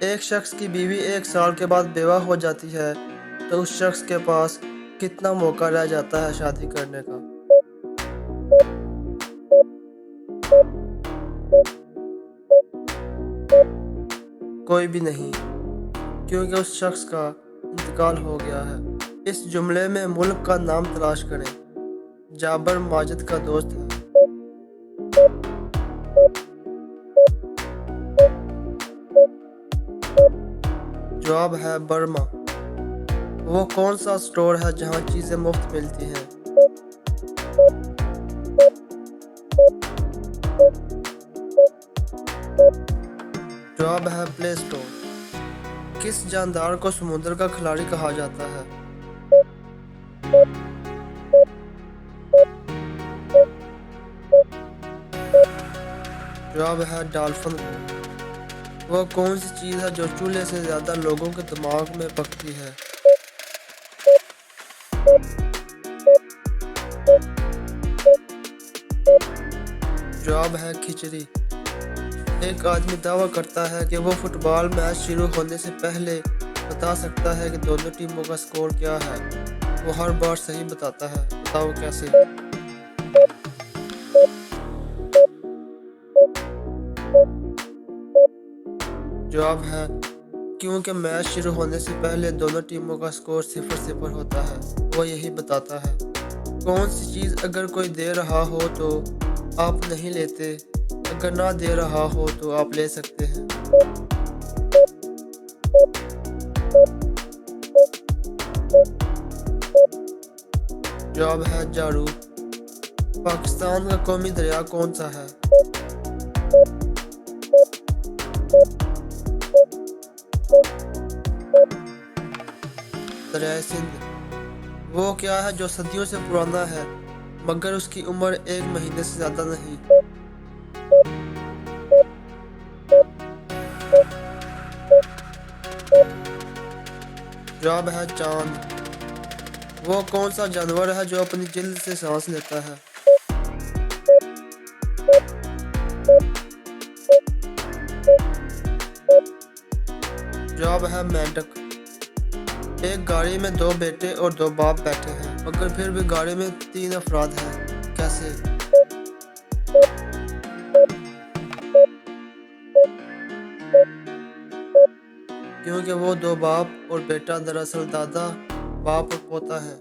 एक शख्स की बीवी 1 साल के बाद बेवा हो जाती है तो उस शख्स के पास कितना मौका रह जाता है शादी करने का? कोई भी नहीं, क्योंकि उस शख्स का इंतकाल हो गया है। इस जुमले में मुल्क का नाम तलाश करें। जाबर माजिद का दोस्त है। जवाब है बर्मा। वो कौन सा स्टोर है जहाँ चीज़ें मुफ्त मिलती हैं? जवाब है प्ले स्टोर। किस जानदार को समुद्र का खिलाड़ी कहा जाता है? जवाब है डॉल्फिन को। वह कौन सी चीज़ है जो चूल्हे से ज़्यादा लोगों के दिमाग में पकती है? जवाब है खिचड़ी। एक आदमी दावा करता है कि वो फुटबॉल मैच शुरू होने से पहले बता सकता है कि दोनों टीमों का स्कोर क्या है। वो हर बार सही बताता है। बताओ कैसे? जवाब है क्योंकि मैच शुरू होने से पहले दोनों टीमों का स्कोर 0-0 होता है। वो यही बताता है। कौन सी चीज़ अगर कोई दे रहा हो तो आप नहीं लेते, अगर ना दे रहा हो तो आप ले सकते हैं? जवाब है झाड़ू। पाकिस्तान का कौमी दरिया कौन सा है? दरिया सिंध। वो क्या है जो सदियों से पुराना है मगर उसकी उम्र 1 महीने से ज़्यादा नहीं? जवाब है चांद। वो कौन सा जानवर है जो अपनी जिल्द से सांस लेता है? जवाब है मेंढक। एक गाड़ी में 2 बेटे और 2 बाप बैठे हैं मगर फिर भी गाड़ी में 3 अफराद हैं। कैसे? क्योंकि वो 2 बाप और बेटा दरअसल दादा, बाप और पोता है।